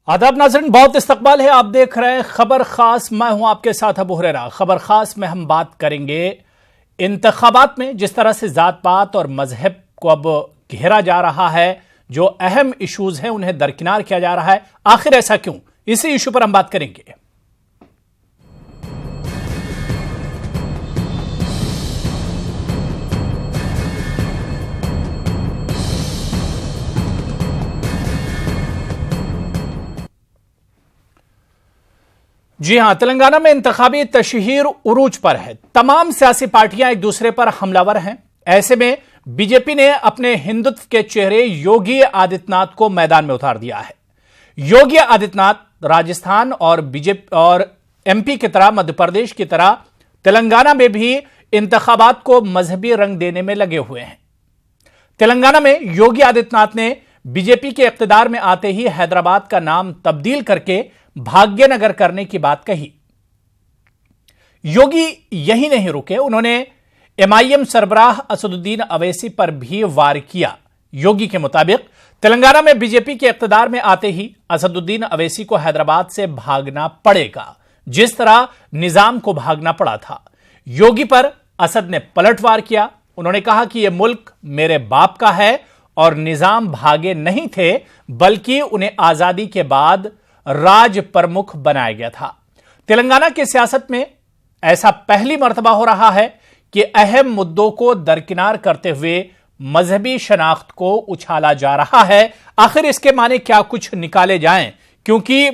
आदाब नाज़रीन, बहुत इस्तकबाल है। आप देख रहे हैं खबर खास। मैं हूं आपके साथ अबू हुरैरा। खबर खास में हम बात करेंगे इंतखाबात में जिस तरह से जात पात और मजहब को अब घेरा जा रहा है, जो अहम इश्यूज हैं उन्हें दरकिनार किया जा रहा है। आखिर ऐसा क्यों, इसी इशू पर हम बात करेंगे। जी हां, तेलंगाना में इंतखाबी तशहीर उरूज पर है। तमाम सियासी पार्टियां एक दूसरे पर हमलावर हैं। ऐसे में बीजेपी ने अपने हिंदुत्व के चेहरे योगी आदित्यनाथ को मैदान में उतार दिया है। योगी आदित्यनाथ राजस्थान और बीजेपी और एमपी की तरह, मध्य प्रदेश की तरह तेलंगाना में भी इंतखाबात को मजहबी रंग देने में लगे हुए हैं। तेलंगाना में योगी आदित्यनाथ ने बीजेपी के इख्तिदार में आते ही हैदराबाद का नाम तब्दील करके भाग्यनगर करने की बात कही। योगी यही नहीं रुके, उन्होंने एमआईएम सरबराह असदुद्दीन अवैसी पर भी वार किया। योगी के मुताबिक तेलंगाना में बीजेपी के इख्तिदार में आते ही असदुद्दीन अवैसी को हैदराबाद से भागना पड़ेगा, जिस तरह निजाम को भागना पड़ा था। योगी पर असद ने पलटवार किया। उन्होंने कहा कि यह मुल्क मेरे बाप का है और निजाम भागे नहीं थे, बल्कि उन्हें आजादी के बाद राज प्रमुख बनाया गया था। तेलंगाना की सियासत में ऐसा पहली मर्तबा हो रहा है कि अहम मुद्दों को दरकिनार करते हुए मजहबी शनाख्त को उछाला जा रहा है। आखिर इसके माने क्या कुछ निकाले जाएं, क्योंकि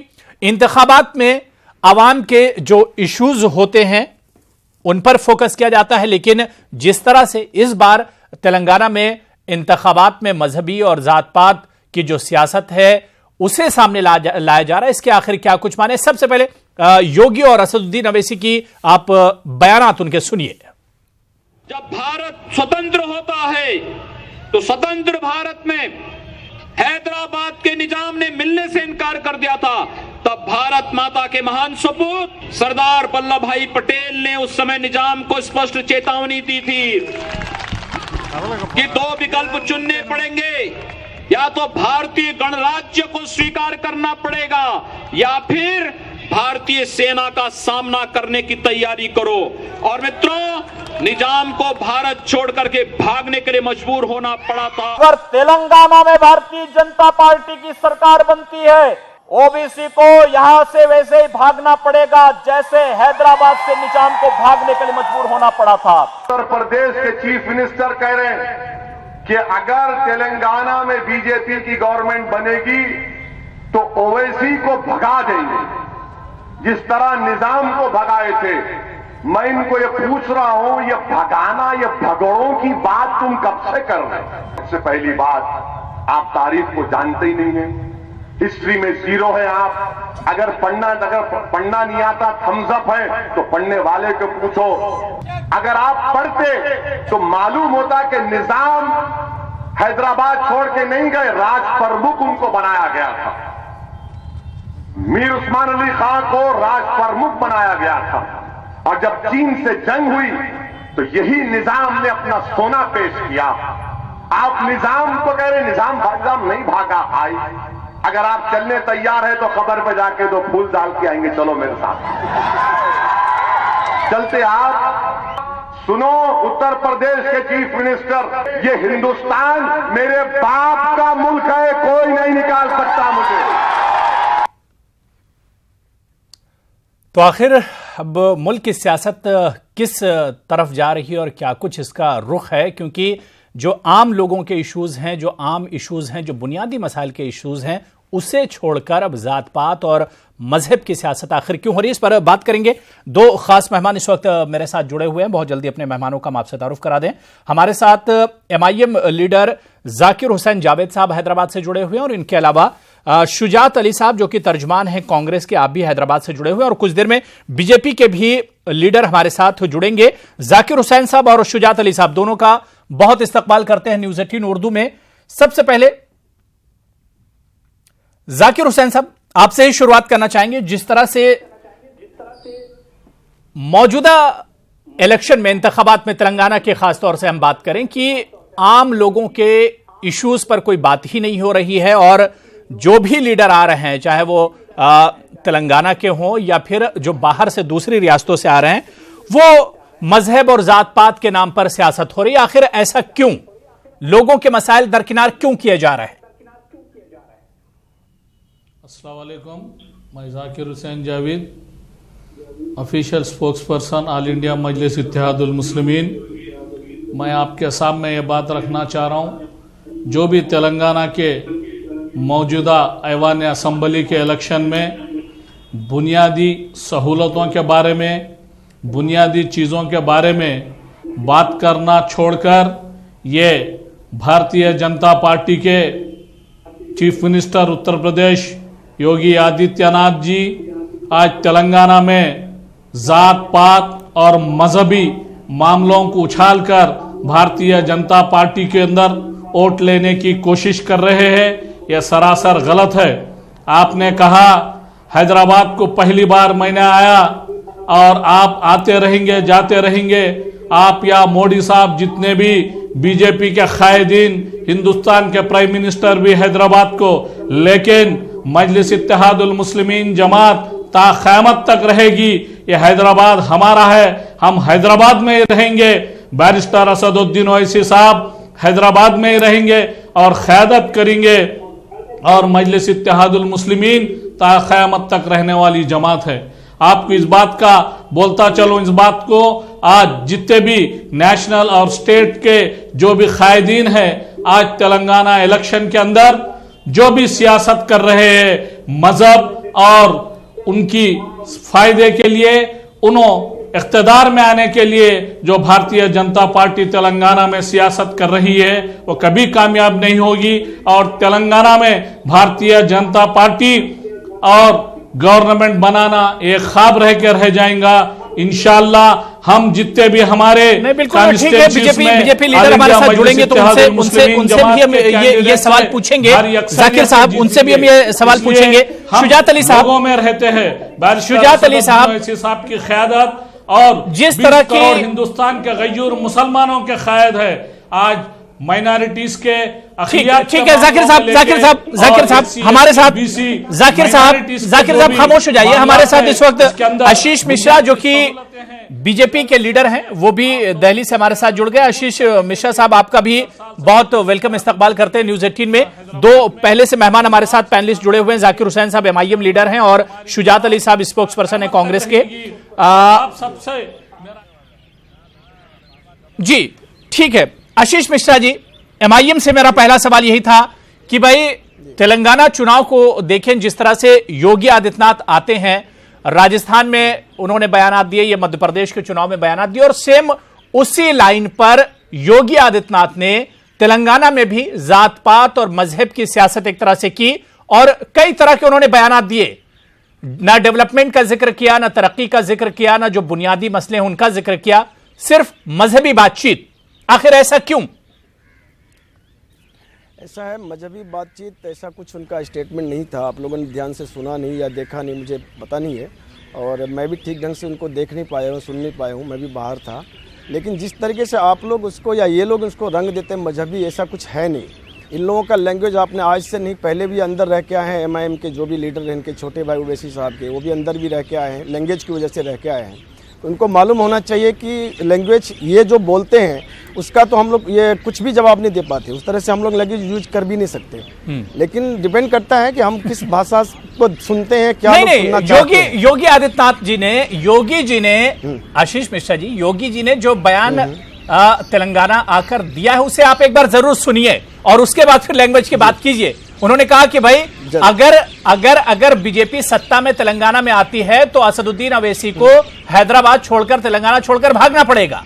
इंतखाबात में आवाम के जो इश्यूज होते हैं उन पर फोकस किया जाता है, लेकिन जिस तरह से इस बार तेलंगाना में इंतखाबात में मजहबी और जात पात की जो सियासत है उसे सामने लाया जा रहा है, इसके आखिर क्या कुछ माने। सबसे पहले योगी और असदुद्दीन अवैसी की आप बयानात उनके सुनिए। जब भारत स्वतंत्र होता है तो स्वतंत्र भारत में हैदराबाद के निजाम ने मिलने से इनकार कर दिया था। तब भारत माता के महान सपूत सरदार वल्लभ भाई पटेल ने उस समय निजाम को स्पष्ट चेतावनी दी थी कि दो विकल्प चुनने पड़ेंगे, या तो भारतीय गणराज्य को स्वीकार करना पड़ेगा या फिर भारतीय सेना का सामना करने की तैयारी करो। और मित्रों, निजाम को भारत छोड़ करके भागने के लिए मजबूर होना पड़ा था। अगर तेलंगाना में भारतीय जनता पार्टी की सरकार बनती है, ओबीसी को यहां से वैसे ही भागना पड़ेगा जैसे हैदराबाद से निजाम को भागने के लिए मजबूर होना पड़ा था। उत्तर प्रदेश के चीफ मिनिस्टर कह रहे हैं कि अगर तेलंगाना में बीजेपी की गवर्नमेंट बनेगी तो ओवैसी को भगा देंगे, जिस तरह निजाम को भगाए थे। मैं इनको ये पूछ रहा हूं, ये भगाना, ये भगोड़ों की बात तुम कब से कर रहे हैं? सबसे पहली बात, आप तारीख को जानते ही नहीं है, हिस्ट्री में जीरो है आप। अगर पढ़ना नहीं आता, थम्स अप है, तो पढ़ने वाले को पूछो। अगर आप पढ़ते तो मालूम होता कि निजाम हैदराबाद छोड़ के नहीं गए, राज प्रमुख उनको बनाया गया था। मीर उस्मान अली खां को राज प्रमुख बनाया गया था। और जब चीन से जंग हुई तो यही निजाम ने अपना सोना पेश किया। आप निजाम को कह रहे निजाम नहीं भागा। आई अगर आप चलने तैयार है तो खबर पे जाके 2 फूल डाल के आएंगे, चलो मेरे साथ चलते। आप सुनो, उत्तर प्रदेश के चीफ मिनिस्टर, ये हिंदुस्तान मेरे बाप का मुल्क है, कोई नहीं निकाल सकता मुझे। तो आखिर अब मुल्क की सियासत किस तरफ जा रही है और क्या कुछ इसका रुख है, क्योंकि जो आम लोगों के इश्यूज हैं, जो आम इश्यूज हैं, जो बुनियादी मसाइल के इश्यूज हैं, उसे छोड़कर अब जात पात और मजहब की सियासत आखिर क्यों हो रही है, इस पर बात करेंगे। 2 खास मेहमान इस वक्त मेरे साथ जुड़े हुए हैं। बहुत जल्दी अपने मेहमानों का हम आपसे तारुफ करा दें। हमारे साथ एमआईएम लीडर जाकिर हुसैन जावेद साहब हैदराबाद से जुड़े हुए हैं, और इनके अलावा शुजात अली साहब जो कि तर्जमान हैं कांग्रेस के, आप भी हैदराबाद से जुड़े हुए हैं। और कुछ देर में बीजेपी के भी लीडर हमारे साथ जुड़ेंगे। जाकिर हुसैन साहब और शुजात अली साहब दोनों का बहुत इस्तकबाल करते हैं न्यूज़ 18 उर्दू में। सबसे पहले जाकिर हुसैन साहब, आपसे ही शुरुआत करना चाहेंगे। जिस तरह से मौजूदा इलेक्शन में, इंतखाबात में तेलंगाना के खासतौर से हम बात करें कि आम लोगों के इश्यूज पर कोई बात ही नहीं हो रही है, और जो भी लीडर आ रहे हैं, चाहे वो तेलंगाना के हों या फिर जो बाहर से दूसरी रियासतों से आ रहे हैं, वो मजहब और जात पात के नाम पर सियासत हो रही है। आखिर ऐसा क्यों? लोगों के मसाइल दरकिनार क्यों किए जा रहे हैं? अस्सलाम वालेकुम, मैं Zakir Hussain Javed, official spokesperson all India Majlis Ittehadul Muslimeen. मैं आपके सामने ये बात रखना चाह रहा हूँ, जो भी तेलंगाना के मौजूदा ऐवान असम्बली के इलेक्शन में बुनियादी सहूलतों के बारे में, बुनियादी चीज़ों के बारे में बात करना छोड़कर ये भारतीय जनता पार्टी के चीफ मिनिस्टर उत्तर प्रदेश योगी आदित्यनाथ जी आज तेलंगाना में जात पात और मजहबी मामलों को उछालकर भारतीय जनता पार्टी के अंदर वोट लेने की कोशिश कर रहे हैं। यह सरासर गलत है। आपने कहा हैदराबाद को पहली बार मैंने आया और आप आते रहेंगे जाते रहेंगे। आप या मोदी साहब जितने भी बीजेपी के कायदीन, हिंदुस्तान के प्राइम मिनिस्टर भी हैदराबाद को, लेकिन मजलिस इत्तेहादुल मुस्लिमीन जमात ता क़यामत तक रहेगी। यह हैदराबाद हमारा है, हम हैदराबाद में ही रहेंगे। बैरिस्टर असदुद्दीन ओवैसी साहब हैदराबाद में ही रहेंगे और क़यादत करेंगे। और मजलिस इत्तेहादुल मुस्लिमीन ता क़यामत तक रहने वाली जमात है। आपको इस बात का बोलता चलो, इस बात को आज जितने भी नेशनल और स्टेट के जो भी कायदीन हैं, आज तेलंगाना इलेक्शन के अंदर जो भी सियासत कर रहे हैं मजहब और उनकी फायदे के लिए, उन्होंने इख्तिदार में आने के लिए जो भारतीय जनता पार्टी तेलंगाना में सियासत कर रही है वो कभी कामयाब नहीं होगी। और तेलंगाना में भारतीय जनता पार्टी और गवर्नमेंट बनाना एक ख्वाब रह के रह जाएगा। इंशाअल्लाह हम जितने भी हमारे बीजेपी लीडर हमारे साथ जुड़ेंगे तो उनसे भी हम ये सवाल पूछेंगे। जाकिर साहब, उनसे भी हम ये सवाल पूछेंगे। शुजात अली साहब में रहते हैं, शुजात अली साहब की क़यादत और जिस तरह की हिंदुस्तान के गैर मुसलमानों के कायद है, आज माइनॉरिटीज के ठीक है। जाकिर साहब हमारे साथ, जाकिर साहब खामोश हो जाइए। हमारे साथ इस वक्त आशीष मिश्रा जो कि बीजेपी के लीडर हैं, वो भी दिल्ली से हमारे साथ जुड़ गए। आशीष मिश्रा साहब, आपका भी बहुत वेलकम इस्तकबाल करते हैं न्यूज 18 में। दो पहले से मेहमान हमारे साथ पैनलिस्ट जुड़े हुए हैं। जाकिर हुसैन साहब MIM लीडर हैं और शुजात अली साहब स्पोक्स पर्सन है कांग्रेस के। जी ठीक है। आशीष मिश्रा जी, MIM से मेरा पहला सवाल यही था कि भाई तेलंगाना चुनाव को देखें, जिस तरह से योगी आदित्यनाथ आते हैं, राजस्थान में उन्होंने बयानात दिए, ये मध्य प्रदेश के चुनाव में बयानात दिए, और सेम उसी लाइन पर योगी आदित्यनाथ ने तेलंगाना में भी जात पात और मजहब की सियासत एक तरह से की और कई तरह के उन्होंने बयानात दिए। ना डेवलपमेंट का जिक्र किया, ना तरक्की का जिक्र किया, ना जो बुनियादी मसले हैं उनका जिक्र किया, सिर्फ मजहबी बातचीत। आखिर ऐसा क्यों? ऐसा है, मजहबी बातचीत ऐसा कुछ उनका स्टेटमेंट नहीं था। आप लोगों ने ध्यान से सुना नहीं या देखा नहीं, मुझे पता नहीं है। और मैं भी ठीक ढंग से उनको देख नहीं पाया हूँ, सुन नहीं पाया हूँ, मैं भी बाहर था। लेकिन जिस तरीके से आप लोग उसको या ये लोग उसको रंग देते हैं मजहबी, ऐसा कुछ है नहीं। इन लोगों का लैंग्वेज आपने आज से नहीं, पहले भी अंदर रह के आए हैं। MIM के जो भी लीडर हैं, इनके छोटे भाई ओवैसी साहब के, वो भी अंदर भी रह के आए हैं, लैंग्वेज की वजह से रह के आए हैं। उनको मालूम होना चाहिए कि लैंग्वेज ये जो बोलते हैं उसका तो हम लोग ये कुछ भी जवाब नहीं दे पाते। उस तरह से हम लोग लैंग्वेज यूज कर भी नहीं सकते। लेकिन डिपेंड करता है कि हम किस भाषा को सुनते हैं, क्या योगी आदित्यनाथ जी ने, आशीष मिश्रा जी, योगी जी ने जो बयान तेलंगाना आकर दिया है उसे आप एक बार जरूर सुनिए और उसके बाद फिर लैंग्वेज की बात कीजिए। उन्होंने कहा कि भाई अगर बीजेपी सत्ता में तेलंगाना में आती है तो असदुद्दीन अवैसी को हैदराबाद छोड़कर, तेलंगाना छोड़कर भागना पड़ेगा।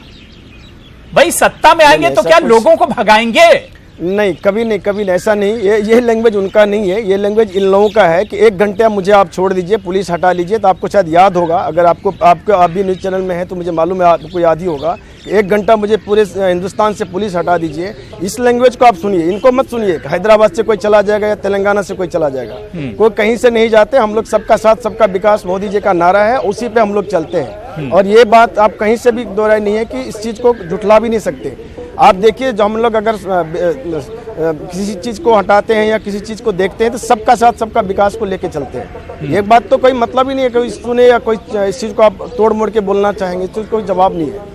भाई सत्ता में आएंगे तो क्या लोगों को भगाएंगे? नहीं, कभी नहीं, कभी नहीं, ऐसा नहीं। ये लैंग्वेज उनका नहीं है, ये लैंग्वेज इन लोगों का है कि 1 घंटे मुझे आप छोड़ दीजिए, पुलिस हटा लीजिए। तो आपको शायद याद होगा, अगर आपको आप भी न्यूज़ चैनल में है तो मुझे मालूम है, आपको याद ही होगा कि 1 घंटा मुझे पूरे हिंदुस्तान से पुलिस हटा दीजिए। इस लैंग्वेज को आप सुनिए, इनको मत सुनिए हैदराबाद से कोई चला जाएगा या तेलंगाना से कोई चला जाएगा। कोई कहीं से नहीं जाते। हम लोग सबका साथ सबका विकास मोदी जी का नारा है, उसी पे हम लोग चलते हैं। और ये बात आप कहीं से भी दोहराई नहीं है कि इस चीज़ को झुठला भी नहीं सकते। आप देखिए, जो हम लोग अगर किसी चीज़ को हटाते हैं या किसी चीज़ को देखते हैं तो सबका साथ सबका विकास को लेके चलते हैं। एक बात तो कोई मतलब ही नहीं है, कोई सुने या कोई इस चीज़ को आप तोड़ मोड़ के बोलना चाहेंगे, इस चीज़ कोई जवाब नहीं है।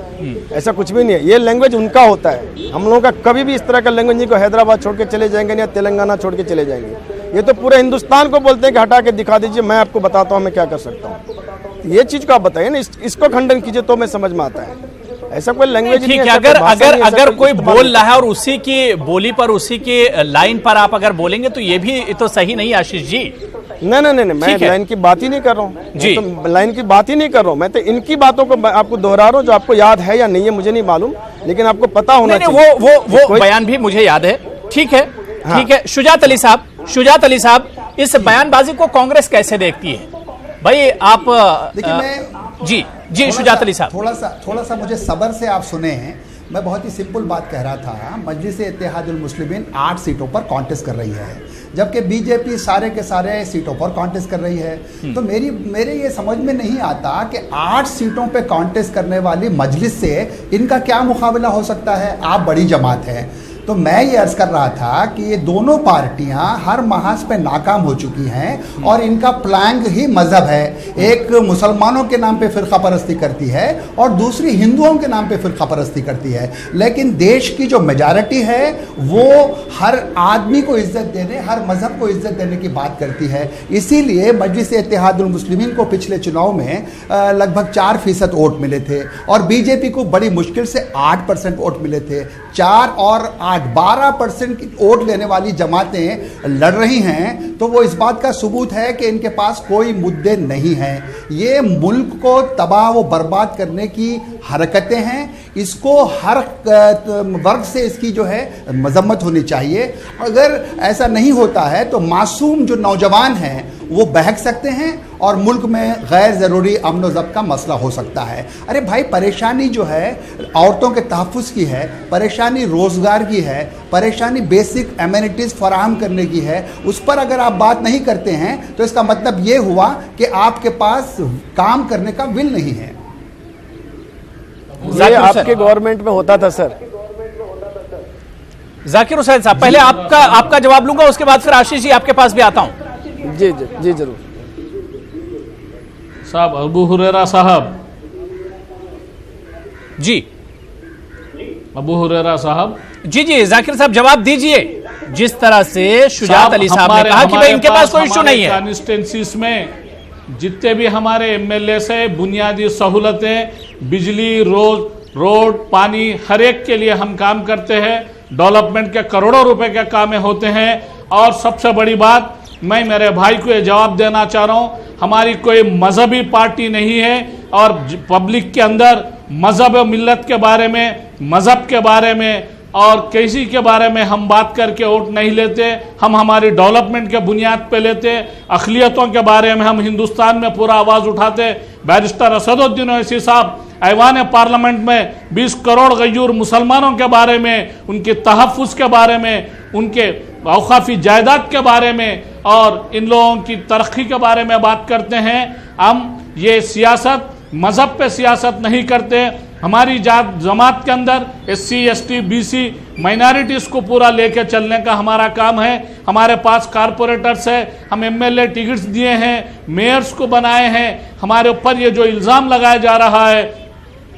ऐसा कुछ भी नहीं है, ये लैंग्वेज उनका होता है। हम लोगों का कभी भी इस तरह का लैंग्वेज नहीं, को हैदराबाद छोड़ के चले जाएंगे या तेलंगाना छोड़ के चले जाएंगे। ये तो पूरे हिंदुस्तान को बोलते हैं कि हटा के दिखा दीजिए, मैं आपको बताता हूँ मैं क्या कर सकता हूँ। ये चीज़ को आप बताइए ना, इसको खंडन कीजिए तो मैं समझ में आता है। ऐसा कोई लैंग्वेज ठीक है, अगर कोई बोल रहा है और उसी की बोली पर, उसी की लाइन पर आप अगर बोलेंगे तो ये भी तो सही नहीं आशीष जी। नहीं, मैं लाइन की बात ही नहीं कर रहा हूँ जी, तो लाइन की बात ही नहीं कर रहा हूँ। मैं तो इनकी बातों को आपको दोहरा रहा हूँ, जो आपको याद है या नहीं है मुझे नहीं मालूम, लेकिन आपको पता होना चाहिए। वो बयान भी मुझे याद है। ठीक है, ठीक है। शुजात अली साहब, इस बयानबाजी को कांग्रेस कैसे देखती है भाई? आप देखिए, मैं जी शुजात अली साहब, थोड़ा सा मुझे सब्र से आप सुने हैं। मैं बहुत ही सिंपल बात कह रहा था। मजलिस-ए-इत्तेहादुल मुस्लिमीन 8 सीटों पर कॉन्टेस्ट कर रही है, जबकि बीजेपी सारे के सारे सीटों पर कॉन्टेस्ट कर रही है। तो मेरे ये समझ में नहीं आता कि 8 सीटों पे कॉन्टेस्ट करने वाली मजलिस से इनका क्या मुकाबला हो सकता है। आप बड़ी जमात है, तो मैं ये अर्ज कर रहा था कि ये दोनों पार्टियां हर महाज पे नाकाम हो चुकी हैं और इनका प्लांग ही मजहब है। एक मुसलमानों के नाम पे फिरका परस्ती करती है और दूसरी हिंदुओं के नाम पे फिरका परस्ती करती है। लेकिन देश की जो मेजॉरिटी है वो हर आदमी को इज्जत देने, हर मजहब को इज्जत देने की बात करती है। इसीलिए मजलिस-ए-इत्तेहादुल मुस्लिमीन को पिछले चुनाव में लगभग 4% वोट मिले थे और बीजेपी को बड़ी मुश्किल से 8% वोट मिले थे। 4 और 8 12% की वोट लेने वाली जमातें लड़ रही हैं, तो वो इस बात का सबूत है कि इनके पास कोई मुद्दे नहीं हैं। ये मुल्क को तबाह व बर्बाद करने की हरकतें हैं। इसको हर वर्ग से इसकी जो है मजम्मत होनी चाहिए। अगर ऐसा नहीं होता है तो मासूम जो नौजवान हैं वो बहक सकते हैं और मुल्क में गैर ज़रूरी अमन व ज़ब्त का मसला हो सकता है। अरे भाई, परेशानी जो है औरतों के तहफ़्फ़ुज़ की है, परेशानी रोज़गार की है, परेशानी बेसिक एमिनिटीज़ फराहम करने की है। उस पर अगर आप बात नहीं करते हैं तो इसका मतलब ये हुआ कि आपके पास काम करने का विल नहीं है। ये आपके गवर्नमेंट में होता था सर। जाकिर हुसैन साहब, पहले आपका जवाब लूंगा, उसके बाद फिर आशीष जी आपके पास भी आता हूं। जी जरूर साहब। अबू हुरैरा साहब जी, अबू हुरैरा साहब जी जाकिर साहब जवाब दीजिए। जिस तरह से शुजात अली साहब ने कहा कि भाई इनके पास कोई इशू नहीं है। कॉन्स्टिट्यूंसीज में जितने भी हमारे एमएलए से बुनियादी सहूलतें, बिजली, रोड, पानी, हर एक के लिए हम काम करते हैं। डेवलपमेंट के करोड़ों रुपए के काम होते हैं। और सबसे बड़ी बात, मैं मेरे भाई को ये जवाब देना चाह रहा हूं, हमारी कोई मजहबी पार्टी नहीं है और पब्लिक के अंदर मजहब और मिल्लत के बारे में, मजहब के बारे में और किसी के बारे में हम बात करके वोट नहीं लेते। हम हमारी डेवलपमेंट के बुनियाद पे लेते। अक़लियतों के बारे में हम हिंदुस्तान में पूरा आवाज़ उठाते। बैरिस्टर असदुद्दीन ओवैसी साहब ऐवान पार्लियामेंट में 20 करोड़ गयूर मुसलमानों के बारे में, उनके तहफ़्फ़ुज़ के बारे में, उनके औक़ाफ़ी जायदाद के बारे में और इन लोगों की तरक्की के बारे में बात करते हैं। हम ये सियासत, मज़हब पे सियासत नहीं करते। हमारी जमात के अंदर SC, ST, BC माइनॉरिटीज़ को पूरा लेके चलने का हमारा काम है। हमारे पास कारपोरेटर्स है, हम MLA टिकट्स दिए हैं, मेयर्स को बनाए हैं। हमारे ऊपर ये जो इल्ज़ाम लगाया जा रहा है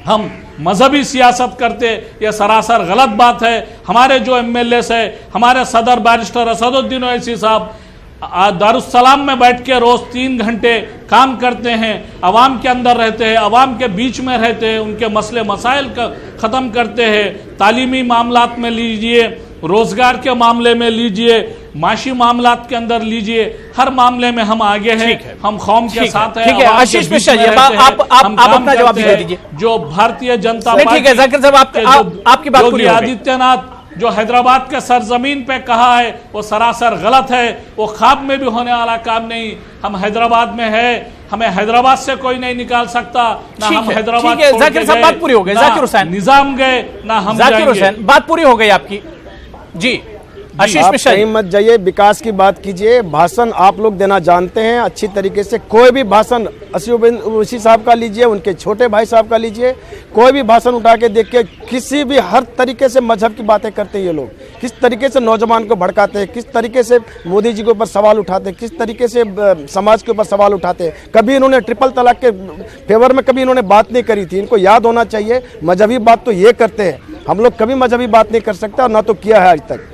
हम मजहबी सियासत करते, यह सरासर गलत बात है। हमारे जो MLAs है, हमारे सदर बैरिस्टर असदुद्दीन ओवैसी साहब दारुस्सलाम में बैठ के रोज़ 3 घंटे काम करते हैं, अवाम के अंदर रहते हैं, अवाम के बीच में रहते हैं, उनके मसले मसाइल का ख़त्म करते हैं। तालीमी मामलात में लीजिए, रोज़गार के मामले में लीजिए, माशी मामलात के अंदर लीजिए, हर मामले में हम आगे हैं। हम कौम के साथ हैं। ठीक है आशीष मिश्रा जी, आप अपना जवाब दे दीजिए। जो भारतीय जनता पार्टी, ठीक है जाकिर साहब, आपकी बात पूरी हो गई। आदित्यनाथ जो हैदराबाद के सरजमीन पे कहा है वो सरासर गलत है। वो ख्वाब में भी होने वाला काम नहीं। हम हैदराबाद में है, हमें हैदराबाद से कोई नहीं निकाल सकता। ना हम हैदराबाद जाकिर साहब बात पूरी हो गई। जाकिर हुसैन निजाम गए, ना हम जाकिर हुसैन बात पूरी हो गई आपकी। जी आशीष आप मिश्रा जी। कहीं मत जाइए, विकास की बात कीजिए। भाषण आप लोग देना जानते हैं अच्छी तरीके से। कोई भी भाषण ओवैसी साहब का लीजिए, उनके छोटे भाई साहब का लीजिए, कोई भी भाषण उठा के देखिए, किसी भी हर तरीके से मजहब की बातें करते हैं ये लोग, किस तरीके से नौजवान को भड़काते हैं, किस तरीके से मोदी जी के ऊपर सवाल उठाते हैं, किस तरीके से समाज के ऊपर सवाल उठाते हैं। कभी इन्होंने ट्रिपल तलाक के फेवर में कभी इन्होंने बात नहीं करी थी। इनको याद होना चाहिए, मजहबी बात तो ये करते हैं, हम लोग कभी मजहबी बात नहीं कर सकते और ना तो किया है आज तक।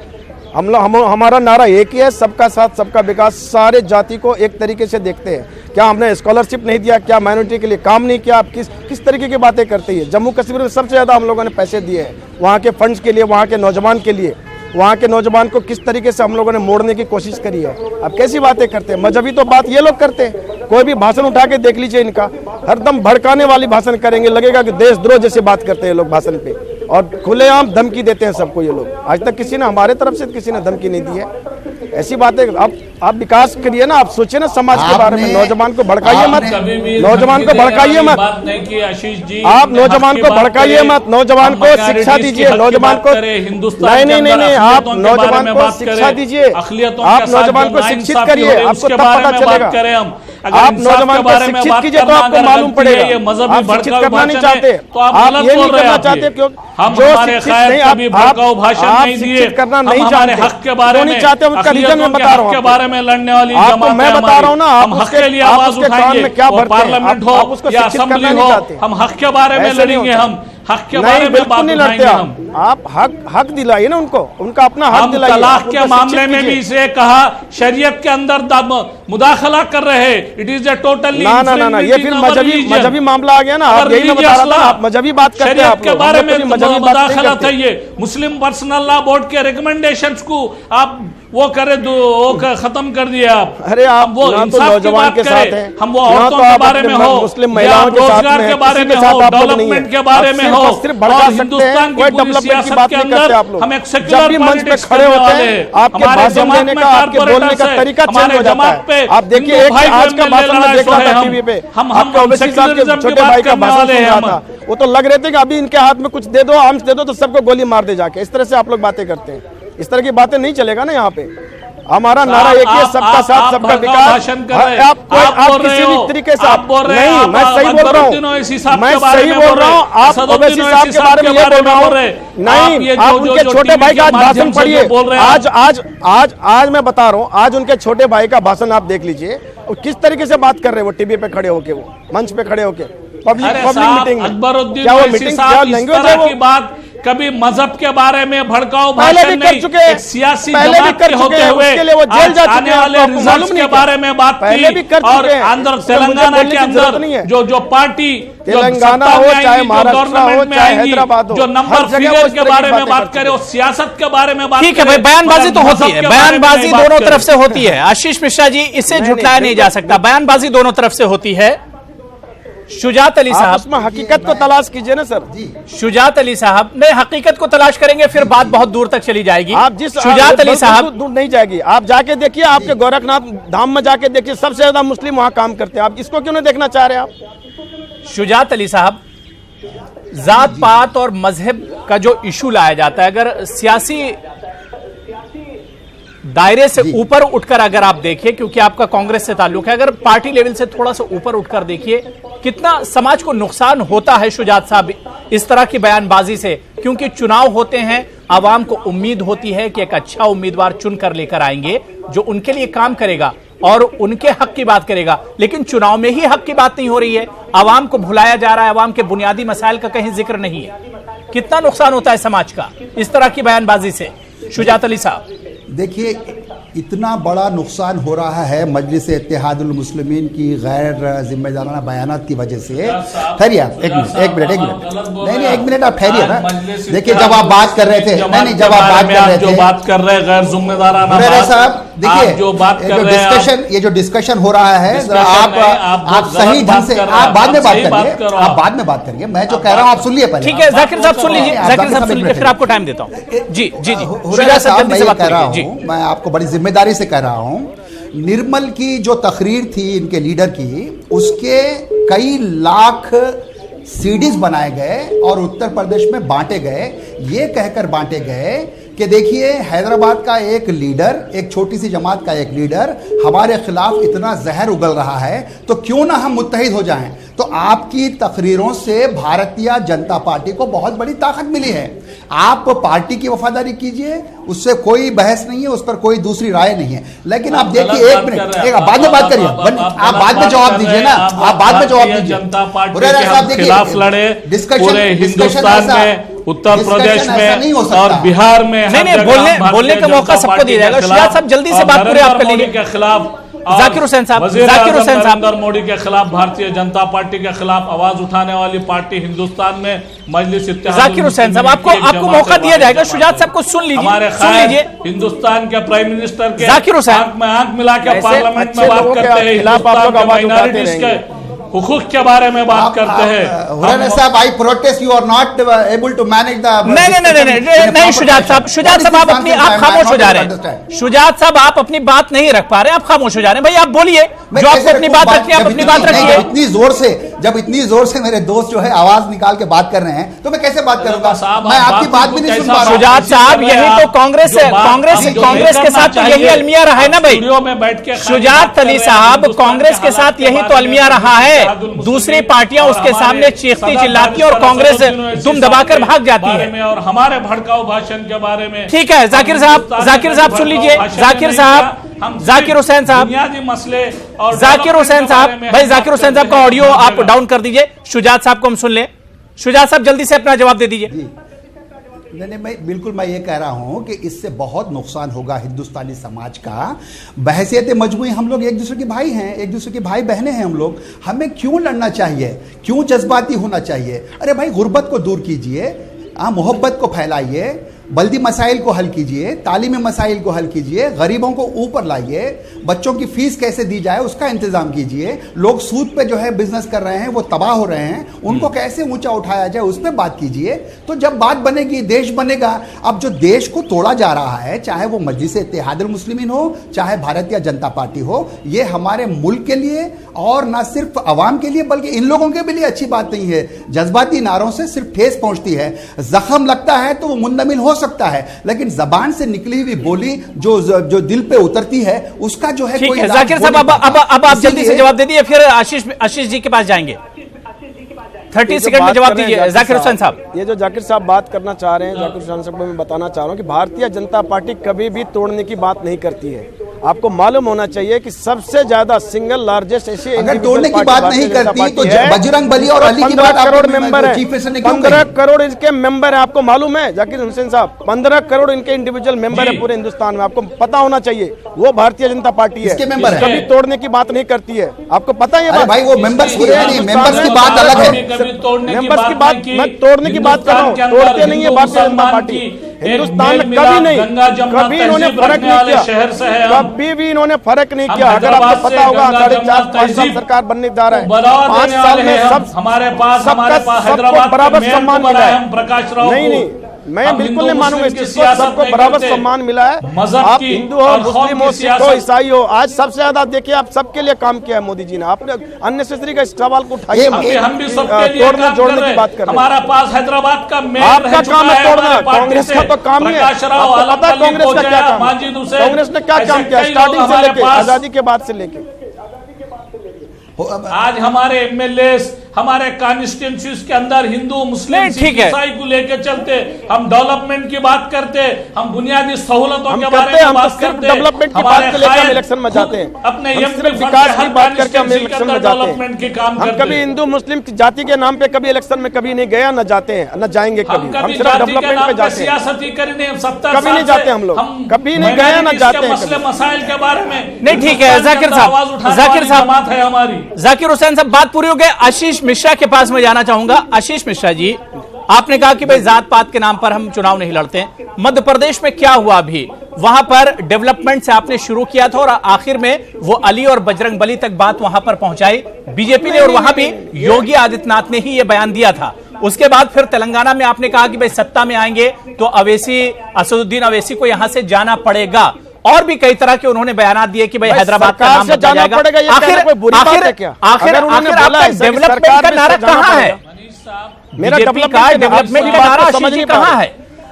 हमारा नारा एक ही है, सबका साथ सबका विकास। सारे जाति को एक तरीके से देखते हैं। क्या हमने स्कॉलरशिप नहीं दिया, क्या माइनॉरिटी के लिए काम नहीं किया? आप किस तरीके की बातें करते हैं? जम्मू कश्मीर में सबसे ज़्यादा हम लोगों ने पैसे दिए हैं वहाँ के फंड्स के लिए, वहाँ के नौजवान के लिए। वहाँ के नौजवान को किस तरीके से हम लोगों ने मोड़ने की कोशिश करी है। अब कैसी बातें करते हैं? मजहबी तो बात ये लोग करते हैं। कोई भी भाषण उठा के देख लीजिए, इनका हरदम भड़काने वाली भाषण करेंगे, लगेगा कि देशद्रोह जैसे बात करते हैं लोग भाषण पे, और खुलेआम धमकी देते हैं सबको ये लोग। आज तक किसी ने हमारे तरफ से किसी ने धमकी नहीं दी है। ऐसी बातें आप विकास करिए ना, आप सोचिए ना समाज के बारे में। नौजवान को भड़काइए मत, नौजवान को भड़काइए मत, आप नौजवान को भड़काइए मत, नौजवान को शिक्षा दीजिए, नौजवान को नहीं, आप नौजवान को शिक्षा दीजिए, आप नौजवान को शिक्षित करिए, आपको तब पता चलेगा। आप नौजवान को शिक्षित कीजिए तो आपको मालूम पड़ेगा। आप शिक्षित करना नहीं चाहते, आप ये नहीं करना चाहते, क्यों? जो शिक्षित नहीं, आप शिक्षित करना नहीं चाहते, क्यों नहीं चाहते? उसका रीजन मैं बता रहा हूँ आपको, मैं बता रहा हूँ ना। आप उसके कान में क्या भरते हैं? आप उसको शिक्षित करना नहीं चाहते। हम हक के बारे में लड़ेंगे, हम हक के बारे में बिल्कुल नहीं लड़ते। आप हक दिलाइए ना उनको, उनका अपना हक दिलाइए। तलाक के मामले में भी इसे कहा शरीयत के अंदर मुदाखला कर रहे हैं। इट इज ए टोटली ना, ये फिर मजहबी मामला आ गया ना। आप यही बता रहा था, आप मजहबी बात करते हैं। आप के बारे में मुदाखला था। ये मुस्लिम पर्सनल लॉ बोर्ड के रिकमेंडेशंस को आप वो करे वो खत्म कर दिया आप। अरे आप वो इंसाफ की बात करें, हम वो औरतों के बारे में हो, मुस्लिम महिलाओं के साथ रोजगार के बारे में हो, डेवलपमेंट के बारे में हो, और हिंदुस्तान की पूरी सियासत के अंदर हम एक सेक्युलर पॉलिटिक्स खड़े होते हैं। आपके भाषण देने का, आपके बोलने का तरीका चेंज हो जाता है। आप देखिए, आज का भाषण में देख रहा था टीवी पे, आपके ओवैसी साहब के छोटे भाई का भाषण सुन रहा था। वो तो लग रहे थे कि अभी इनके हाथ में कुछ दे दो, आर्म्स दे दो तो सबको गोली मार दे जाके। इस तरह से आप लोग बातें करते हैं। इस तरह की बातें नहीं चलेगा ना यहाँ पे। हमारा नारा एक ही, सबका साथ सबका विकास। आप किसी भी तरीके से नहीं, मैं सही बोल रहा हूँ, मैं सही बोल रहा हूँ। आप ओवैसी साहब के बारे में ये बोल रहा हूँ नहीं, आप उनके छोटे भाई का आज भाषण पढ़िए। आज मैं बता रहा हूँ, आज उनके छोटे भाई का भाषण आप देख लीजिए, और किस तरीके से बात कर रहे हैं वो टीवी पे खड़े होके, वो मंच पे खड़े होके, पब्लिक मीटिंग में। क्या वो मीटिंग, क्या लैंग्वेज है वो? कभी मजहब के बारे में भड़काऊ पहले भी कर चुके हैं, सियासी पहले भी कर चुके हैं, उसके लिए वो जेल जा चुके हैं। वाले रिजल्ट्स के बारे में बात पहले भी कर चुके हैं। आंध्र तेलंगाना के अंदर जो पार्टी तेलंगाना हो, चाहे महाराष्ट्र हो, चाहे हैदराबाद हो, जो नंबर फिगर के बारे में बात करे, और सियासत के बारे में बात। ठीक है भाई, बयानबाजी तो होती है, बयानबाजी दोनों तरफ से होती है। आशीष मिश्रा जी, इसे झुटलाया नहीं जा सकता, बयानबाजी दोनों तरफ से होती है। शुजात अली साहब, उसमें हकीकत को तलाश कीजिए ना सर। शुजात अली साहब, नहीं, हकीकत को तलाश करेंगे फिर बात बहुत दूर तक चली जाएगी। आप जिस शुजात अली साहब, दूर नहीं जाएगी। आप जाके देखिए, आपके गोरखनाथ धाम में जाके देखिए, सबसे ज्यादा मुस्लिम वहां काम करते हैं। आप इसको क्यों नहीं देखना चाह रहे? आप शुजात अली साहब, जात पात और मजहब का जो इशू लाया जाता है, अगर सियासी दायरे से ऊपर उठकर अगर आप देखिए, क्योंकि आपका कांग्रेस से ताल्लुक है, अगर पार्टी लेवल से थोड़ा सा ऊपर उठकर देखिए, कितना समाज को नुकसान होता है शुजात साहब इस तरह की बयानबाजी से। क्योंकि चुनाव होते हैं, आवाम को उम्मीद होती है कि एक अच्छा उम्मीदवार चुनकर लेकर आएंगे जो उनके लिए काम करेगा और उनके हक की बात करेगा। लेकिन चुनाव में ही हक की बात नहीं हो रही है, आवाम को भुलाया जा रहा है, आवाम के बुनियादी मसाइल का कहीं जिक्र नहीं है। कितना नुकसान होता है समाज का इस तरह की बयानबाजी से, शुजात अली साहब? देखिए, इतना बड़ा नुकसान हो रहा है मजलिस इत्तेहादुल मुस्लिमीन की गैर जिम्मेदाराना बयानात की वजह से। ठहरिए आप, एक मिनट नहीं, एक मिनट आप ठहरिए ना। देखिए, जब आप बात कर रहे थे, नहीं, जब आप बात कर रहे थे, बात कर रहे गैर जिम्मेदाराना साहब, देखिए जो बात कर रहे हैं, ये जो डिस्कशन हो रहा है, आप सही ढंग से, आप बाद में बात करिए, आप बाद में बात करिए। मैं जो कह रहा हूँ आप सुन लिए पहले। ठीक है, जाकिर साहब सुन लीजिए, जाकिर साहब सुन लीजिए, फिर आपको टाइम देता हूँ। जी, मैं आपको बड़ी जिम्मेदारी से कह रहा हूं, निर्मल की जो तकरीर थी इनके लीडर की, उसके कई लाख सीडीज बनाए गए और उत्तर प्रदेश में बांटे गए, ये कहकर बांटे गए कि देखिए हैदराबाद का एक लीडर, एक छोटी सी जमात का एक लीडर हमारे खिलाफ इतना जहर उगल रहा है, तो क्यों ना हम मुत्तहिद हो जाएं। तो आपकी तकरीरों से भारतीय जनता पार्टी को बहुत बड़ी ताकत मिली है। आप पार्टी की वफादारी कीजिए, उससे कोई बहस नहीं है, उस पर कोई दूसरी राय नहीं है। लेकिन आप देखिए, एक मिनट, बाद में बात करिए, आप बाद में जवाब दीजिए ना, आप बाद में जवाब दीजिए। जनता पार्टी के खिलाफ लड़े पूरे हिंदुस्तान में, उत्तर प्रदेश में और बिहार में। नहीं, बोलने का मौका सबको दिया जाएगा। शुजात साहब जल्दी से बात पूरे आप कर लीजिए। के खिलाफ जाकिर हुसैन साहब, नरेंद्र मोदी के खिलाफ, भारतीय जनता पार्टी के खिलाफ आवाज उठाने वाली पार्टी हिंदुस्तान में मजलिस इत्तेहाद। जाकिर हुसैन साहब, आपको मौका दिया जाएगा। शुजात साहब को सुन लीजिए, हमारे हिंदुस्तान के प्राइम मिनिस्टर के जाकिर हुसैन आंख में आंख मिला के पार्लियामेंट में बात करते हैं, हिंदुस्तान के माइनॉरिटीज के हुकूक के बारे में बात करते हैं। साहब, I protest, you are not able to manage the. नहीं शुजात साहब आप खामोश हो जा रहे हैं। शुजात साहब आप अपनी बात नहीं रख पा रहे, आप खामोश हो जा रहे हैं। भाई आप बोलिए, जो आपको अपनी बात रखनी है आप अपनी बात रखिए। जब इतनी जोर से मेरे दोस्त जो है आवाज निकाल के बात कर रहे हैं, तो मैं कैसे बात करूंगा? मैं आपकी बात भी नहीं सुन पा रहा। शुजात साहब, यही तो कांग्रेस के साथ यही अलमिया रहा है ना भाई। शुजात अली साहब, कांग्रेस के साथ यही तो अलमिया रहा है। दूसरी पार्टियां उसके सामने चीखती चिल्लाती और कांग्रेस दुम दबाकर भाग जाती है। और हमारे भड़काऊ भाषण के बारे में ठीक है। जाकिर साहब सुन लीजिए। जाकिर हुसैन साहब, बुनियादी मसले और जाकिर हुसैन साहब, भाई जाकिर हुसैन साहब का ऑडियो आप डाउन कर दीजिए। शुजात साहब को हम सुन ले। शुजात साहब जल्दी से अपना जवाब दे दीजिए। नहीं, मैं ये कह रहा हूं कि इससे बहुत नुकसान होगा हिंदुस्तानी समाज का। बहसियत मजमूई हम लोग एक दूसरे के भाई हैं, एक दूसरे के भाई बहनें हैं हम लोग। हमें क्यों लड़ना चाहिए, क्यों जज्बाती होना चाहिए? अरे भाई, गुर्बत को दूर कीजिए, मोहब्बत को फैलाइए, बल्दी मसाइल को हल कीजिए, तालीमी मसाइल को हल कीजिए, गरीबों को ऊपर लाइए, बच्चों की फीस कैसे दी जाए उसका इंतजाम कीजिए। लोग सूद पे जो है बिजनेस कर रहे हैं, वो तबाह हो रहे हैं, उनको कैसे ऊंचा उठाया जाए उस पर बात कीजिए। तो जब बात बनेगी देश बनेगा। अब जो देश को तोड़ा जा रहा है, चाहे वो मजलिस इत्तेहादुल मुस्लिमीन हो, चाहे भारतीय जनता पार्टी हो, ये हमारे मुल्क के लिए और ना सिर्फ अवाम के लिए बल्कि इन लोगों के लिए अच्छी बात नहीं है। जज्बाती नारों से सिर्फ ठेस पहुंचती है, जख्म लगता है तो वो मुंदमिल हो सकता है, लेकिन जबान से निकली हुई बोली जो दिल पे उतरती है उसका जो है कोई। जाकिर साहब, अब आप जल्दी से जवाब दे दीजिए, फिर आशीष जी के पास जाएंगे। 30 सेकंड में जवाब दीजिए जाकिर हुसैन साहब। ये जो जाकिर साहब बात करना चाह रहे हैं, जाकिर हुसैन साहब को मैं बताना चाह रहा हूँ कि भारतीय जनता पार्टी कभी भी तोड़ने की बात नहीं करती है। आपको मालूम होना चाहिए कि सबसे ज्यादा सिंगल लार्जेस्ट ऐसी अगर तोड़ने की बात नहीं करती तो बजरंग बली और अली की बात 15 करोड़ मेंबर है, 15 करोड़ इनके मेंबर है। आपको मालूम है जाकिर हुसैन साहब, 15 करोड़ इनके इंडिविजुअल मेंबर है पूरे हिंदुस्तान में। आपको पता होना चाहिए वो भारतीय जनता पार्टी है, कभी तोड़ने की बात नहीं करती है। आपको पता है भाई, वो मेंबर्स की बात अलग है। मेंबर्स की बात, मैं तोड़ने की बात कर रहा हूँ, तोड़ते नहीं है भारतीय जनता पार्टी हिंदुस्तान में। कभी नहीं, कभी इन्होंने फर्क नहीं किया, कभी भी इन्होंने फर्क नहीं किया। अगर आपको पता होगा 4.5-5 साल सरकार बनने जा रहा है, 5 साल में हमारे पास हैदराबाद बराबर सम्मान मिला है। प्रकाश राव नहीं, मैं बिल्कुल नहीं मानूंगा इसको। सबको बराबर सम्मान मिला है। आप हिंदू हो, मुस्लिम हो, सिख हो, ईसाई हो, आज सबसे ज्यादा देखिए आप सबके लिए काम किया है मोदी जी ने। आपने अननेसेसरी का सवाल को उठाइए, हम भी सबके लिए तोड़ने जोड़ने की बात कर रहे हैं। हमारा पास हैदराबाद का मेयर आपका काम है तोड़ना, कांग्रेस का तो काम ही है। आपको पता है कांग्रेस का क्या काम है? कांग्रेस ने क्या काम किया स्टार्टिंग से लेके आजादी के बाद से लेके आज? हमारे एमएलए हमारे कॉन्स्टिट्यूंसीज के अंदर हिंदू मुस्लिम ईसाई को लेकर चलते, हम डेवलपमेंट की बात करते, हम बुनियादी सहूलतों के बारे में बात करते, डेवलपमेंट की बात करके हम इलेक्शन में जाते हैं, अपने विकास की बात करके हम इलेक्शन में जाते हैं। हम कभी हिंदू मुस्लिम जाति के नाम पे कभी इलेक्शन में कभी नहीं गया, न जाते हैं, न जाएंगे कभी। हम सिर्फ डेवलपमेंट पे जाते हैं, कभी नहीं जाते हम लोग, कभी नहीं गए, न जाते हैं मसाइल के बारे में। नहीं, ठीक है जाकिर साहब, बात है हमारी। जाकिर हुसैन साहब बात पूरी हो गई। आशीष मिश्रा के पास मैं जाना चाहूंगा। आशीष मिश्रा जी, आपने कहा कि भाई जात पात के नाम पर हम चुनाव नहीं लड़ते हैं। मध्य प्रदेश में क्या हुआ अभी? वहां पर डेवलपमेंट से आपने शुरू किया था और आखिर में वो अली और बजरंग बली तक बात वहां पर पहुंचाई बीजेपी ने, और वहां भी योगी आदित्यनाथ ने ही यह बयान दिया था। उसके बाद फिर तेलंगाना में आपने कहा कि भाई सत्ता में आएंगे तो असदुद्दीन अवैसी को यहां से जाना पड़ेगा, और भी कई तरह के उन्होंने बयान दिए कि भाई हैदराबाद का नाम बदला जाएगा। आखिर आपका डेवलपमेंट का नारा कहां है? मेरा डेवलपमेंट का नारा आशीष जी कहां है?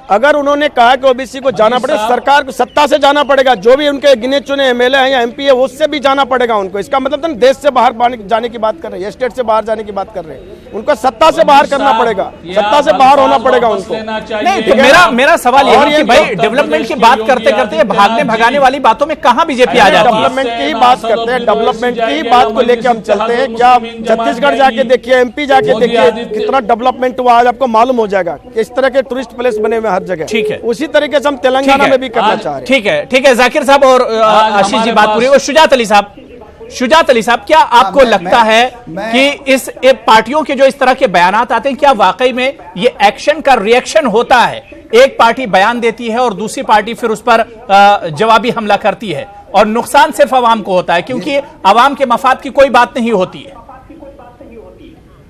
अगर उन्होंने कहा कि ओबीसी को जाना पड़ेगा, सरकार को सत्ता से जाना पड़ेगा, जो भी उनके गिने चुने एमएलए हैं या एमपी है उससे भी जाना पड़ेगा उनको। इसका मतलब तो देश से बाहर जाने की बात कर रहे हैं, स्टेट से बाहर जाने की बात कर रहे हैं, उनको सत्ता से बाहर करना पड़ेगा, सत्ता से बाहर होना पड़ेगा उनको। नहीं तो मेरा सवाल यह है कि भाई डेवलपमेंट की बात करते करते भागने भगाने वाली बातों में कहां बीजेपी आ जाती है? डेवलपमेंट की ही बात करते हैं, डेवलपमेंट की ही बात को लेकर हम चलते हैं। क्या छत्तीसगढ़ जाके देखिए, एमपी जाके देखिए कितना डेवलपमेट हुआ, आज आपको मालूम हो जाएगा। किस तरह के टूरिस्ट प्लेस बने हुए हर जगह। ठीक है, उसी तरीके से हम तेलंगाना में भी करना चाह रहे हैं। ठीक है जाकिर साहब और आशीष जी बात पूरी। और शुजात अली साहब, क्या आपको लगता है कि इस पार्टियों के जो इस तरह के बयानात आते हैं, क्या वाकई में ये एक्शन का रिएक्शन होता है? एक पार्टी बयान देती है और दूसरी पार्टी फिर उस पर जवाबी हमला करती है, और नुकसान सिर्फ अवाम को होता है, क्योंकि अवाम के मफाद की कोई बात नहीं होती है।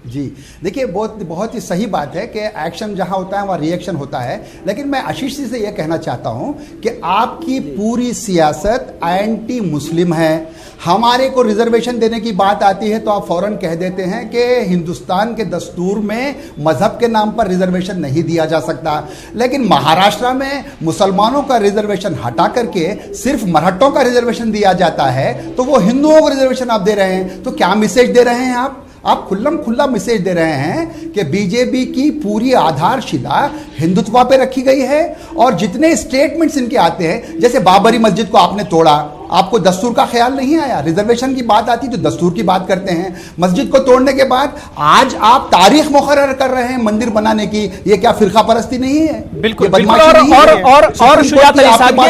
जी देखिए, बहुत ही सही बात है कि एक्शन जहां होता है वहां रिएक्शन होता है। लेकिन मैं आशीष जी से यह कहना चाहता हूं कि आपकी पूरी सियासत एंटी मुस्लिम है। हमारे को रिजर्वेशन देने की बात आती है तो आप फौरन कह देते हैं कि हिंदुस्तान के दस्तूर में मजहब के नाम पर रिजर्वेशन नहीं दिया जा सकता। लेकिन महाराष्ट्र में मुसलमानों का रिजर्वेशन हटा करके सिर्फ मराठों का रिजर्वेशन दिया जाता है, तो वो हिंदुओं को रिजर्वेशन आप दे रहे हैं। तो क्या मैसेज दे रहे हैं आप खुल्लम खुल्ला मैसेज दे रहे हैं कि बीजेपी की पूरी आधारशिला हिंदुत्व पे रखी गई है। और जितने स्टेटमेंट्स इनके आते हैं, जैसे बाबरी मस्जिद को आपने तोड़ा, आपको दस्तूर का ख्याल नहीं आया। रिजर्वेशन की बात आती तो दस्तूर की बात करते हैं। मस्जिद को तोड़ने के बाद आज आप तारीख मुकर्रर कर रहे हैं मंदिर बनाने की। ये क्या फिरका परस्ती नहीं है? बिल्कुल। और शुजात अली साहब,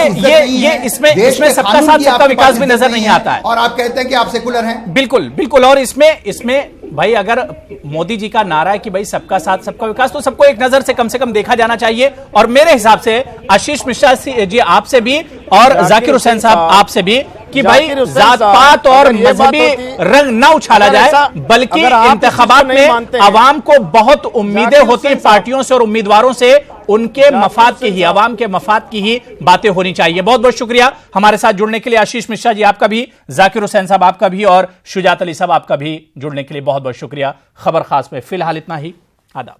ये इसमें सबका साथ सबका विकास भी नजर नहीं आता है, और आप कहते हैं कि आप सेकुलर हैं। बिल्कुल। और इसमें भाई अगर मोदी जी का नारा है कि भाई सबका साथ सबका विकास, तो सबको एक नजर से कम देखा जाना चाहिए। और मेरे हिसाब से आशीष मिश्रा जी आपसे भी और जाकिर हुसैन साहब आपसे भी कि भाई जात पात और मजहबी रंग न उछाला जाए, बल्कि इंतखाबात में आवाम को बहुत उम्मीदें होती हैं पार्टियों से और उम्मीदवारों से। उनके मफाद की ही, आवाम के मफाद की ही बातें होनी चाहिए। बहुत बहुत शुक्रिया हमारे साथ जुड़ने के लिए। आशीष मिश्रा जी आपका भी, जाकिर हुसैन साहब आपका भी, और शुजात अली साहब आपका भी जुड़ने के लिए बहुत बहुत शुक्रिया। खबर खास में फिलहाल इतना ही। आदाब।